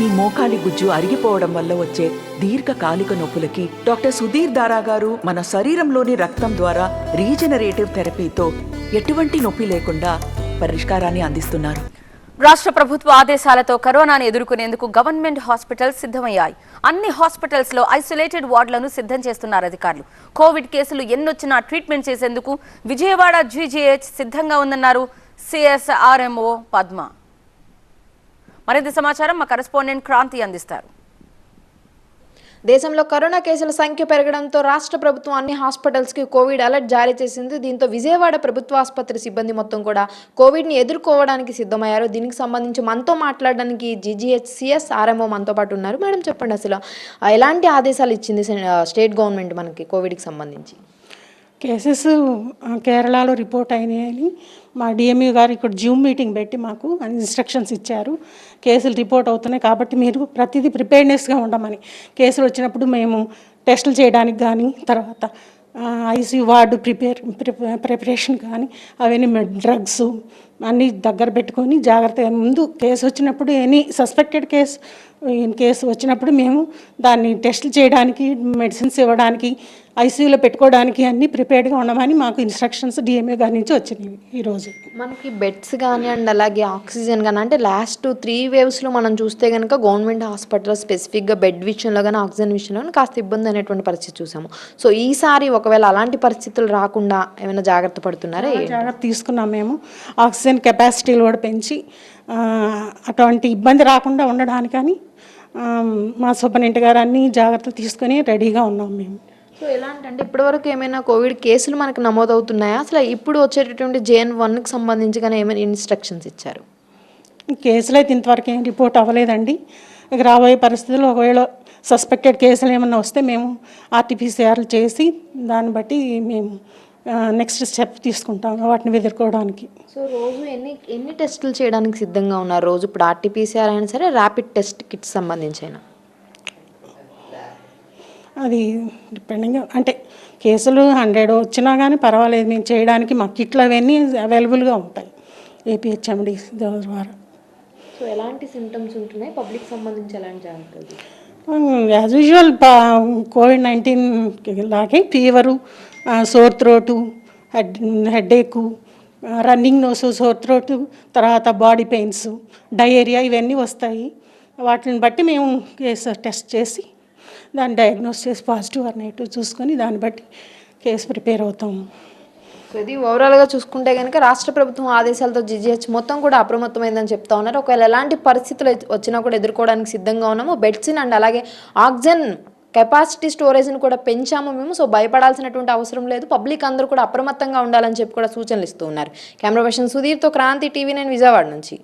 మీ మోకాలి గుజ్జు అరిగిపోవడం వల్ల వచ్చే దీర్ఘకాలిక నొప్పులకి డాక్టర్ సుధీర్ దారా గారు మన శరీరంలోని రక్తం ద్వారా రీజనరేటివ్ థెరపీతో ఎటువంటి నొప్పి లేకుండా పరిష్కారాన్ని అందిస్తున్నారు. రాష్ట్ర ప్రభుత్వ ఆదేశాలతో కరోనాను ఎదుర్కొనేందుకు గవర్నమెంట్ హాస్పిటల్స్ సిద్ధమయ్యాయి. అన్ని హాస్పిటల్స్ లో ఐసోలేటెడ్ వార్డులను సిద్ధం చేస్తున్నారు అధికారులు. కోవిడ్ కేసులు ఎన్నొచ్చినా ట్రీట్మెంట్ చేసేందుకు విజయవాడ జీజీహెచ్ సిద్ధంగా ఉందన్నారు సిఎస్ఆర్ఎంఓ పద్మ. మరింత సమాచారం మా కరెస్పాండెంట్ క్రాంతి అందిస్తారు. దేశంలో కరోనా కేసుల సంఖ్య పెరగడంతో రాష్ట్ర ప్రభుత్వం అన్ని హాస్పిటల్స్కి కోవిడ్ అలర్ట్ జారీ చేసింది. దీంతో విజయవాడ ప్రభుత్వ ఆసుపత్రి సిబ్బంది మొత్తం కూడా కోవిడ్ని ఎదుర్కోవడానికి సిద్ధమయ్యారు. దీనికి సంబంధించి మనతో మాట్లాడడానికి జీజీహెచ్ సిఎస్ఆర్ఎంఓ మనతో పాటు ఉన్నారు. మేడం చెప్పండి, అసలు ఎలాంటి ఆదేశాలు ఇచ్చింది స్టేట్ గవర్నమెంట్ మనకి కోవిడ్కి సంబంధించి? కేసెస్ కేరళలో రిపోర్ట్ అయినాయని మా డిఎంయూ గారు ఇక్కడ జూమ్ మీటింగ్ పెట్టి మాకు ఇన్స్ట్రక్షన్స్ ఇచ్చారు. కేసులు రిపోర్ట్ అవుతున్నాయి కాబట్టి మీరు ప్రతిదీ ప్రిపేర్నెస్గా ఉండమని. కేసులు వచ్చినప్పుడు మేము టెస్టులు చేయడానికి కానీ, తర్వాత ఐసీయూ వార్డు ప్రిపరేషన్ కానీ, అవన్నీ డ్రగ్స్ అన్నీ దగ్గర పెట్టుకొని జాగ్రత్తగా ముందు కేసు వచ్చినప్పుడు ఎనీ సస్పెక్టెడ్ కేసు వచ్చినప్పుడు మేము దాన్ని టెస్టులు చేయడానికి, మెడిసిన్స్ ఇవ్వడానికి, ఐసీయూలో పెట్టుకోవడానికి అన్నీ ప్రిపేర్డ్గా ఉండమని మాకు ఇన్స్ట్రక్షన్స్ డిఎంఏ గారి నుంచి వచ్చినాయి. ఈరోజు మనకి బెడ్స్ కానీ అండ్ అలాగే ఆక్సిజన్ కానీ, అంటే లాస్ట్ 3 waves మనం చూస్తే కనుక గవర్నమెంట్ హాస్పిటల్ స్పెసిఫిక్గా బెడ్ విషయంలో కానీ ఆక్సిజన్ విషయంలో కానీ కాస్త ఇబ్బంది అనేటువంటి పరిస్థితి చూసాము. సో ఈసారి ఒకవేళ అలాంటి పరిస్థితులు రాకుండా ఏమైనా జాగ్రత్త పడుతున్నారా? జాగ్రత్త తీసుకున్నాం మేము. ఆక్సిజన్ కెపాసిటీలు కూడా పెంచి అటువంటి ఇబ్బంది రాకుండా ఉండడానికని మా సూపరింటెండెంట్ గారు అన్ని జాగ్రత్తలు తీసుకొని రెడీగా ఉన్నాం మేము. సో ఎలాంటి అంటే ఇప్పటివరకు ఏమైనా కోవిడ్ కేసులు మనకు నమోదవుతున్నాయా? అసలు ఇప్పుడు వచ్చేటటువంటి JN1కి సంబంధించి కానీ ఏమైనా ఇన్స్ట్రక్షన్స్ ఇచ్చారు? కేసులు అయితే ఇంతవరకు ఏం రిపోర్ట్ అవ్వలేదండి. ఇక రాబోయే పరిస్థితుల్లో ఒకవేళ సస్పెక్టెడ్ కేసులు ఏమైనా వస్తే మేము RT-PCR చేసి దాన్ని బట్టి మేము నెక్స్ట్ స్టెప్ తీసుకుంటాం వాటిని ఎదుర్కోవడానికి. సో రోజు ఎన్ని టెస్టులు చేయడానికి సిద్ధంగా ఉన్నారు? రోజు ఇప్పుడు RT-PCR అయినా సరే, ర్యాపిడ్ టెస్ట్ కిట్స్ సంబంధించి అయినా? అది డిపెండింగ్, అంటే కేసులు 100 వచ్చినా కానీ పర్వాలేదు, మేము చేయడానికి మా కిట్లు అవన్నీ అవైలబుల్గా ఉంటాయి APHMD ద్వారా. సో ఎలాంటి సిమ్టమ్స్ ఉంటున్నాయి పబ్లిక్ సంబంధించి, ఎలాంటి జాగ్రత్తలు? యాజ్ యూజువల్ COVID-19 లాగే fever, sore throat, headache, running nose, sore throat, తర్వాత బాడీ పెయిన్స్, డయేరియా ఇవన్నీ వస్తాయి. వాటిని బట్టి మేము కేసు టెస్ట్ చేసి దాన్ని డయాగ్నోస్ చేసి పాజిటివ్ ఆర్ నెగిటివ్ చూసుకొని దాన్ని బట్టి కేసు ప్రిపేర్ అవుతాము. సో ఇది ఓవరాల్గా చూసుకుంటే కనుక రాష్ట్ర ప్రభుత్వం ఆదేశాలతో జీజీహెచ్ మొత్తం కూడా అప్రమత్తమైందని చెప్తా ఉన్నారు. ఒకవేళ ఎలాంటి పరిస్థితులు వచ్చినా కూడా ఎదుర్కోవడానికి సిద్ధంగా ఉన్నాము. బెడ్స్ని అండ్ అలాగే ఆక్సిజన్ కెపాసిటీ స్టోరేజ్ని కూడా పెంచాము మేము. సో భయపడాల్సినటువంటి అవసరం లేదు. పబ్లిక్ అందరూ కూడా అప్రమత్తంగా ఉండాలని చెప్పి కూడా సూచనలు ఇస్తూ ఉన్నారు. కెమెరా పర్సన్ సుధీర్తో క్రాంతి, TV9 విజయవాడ నుంచి.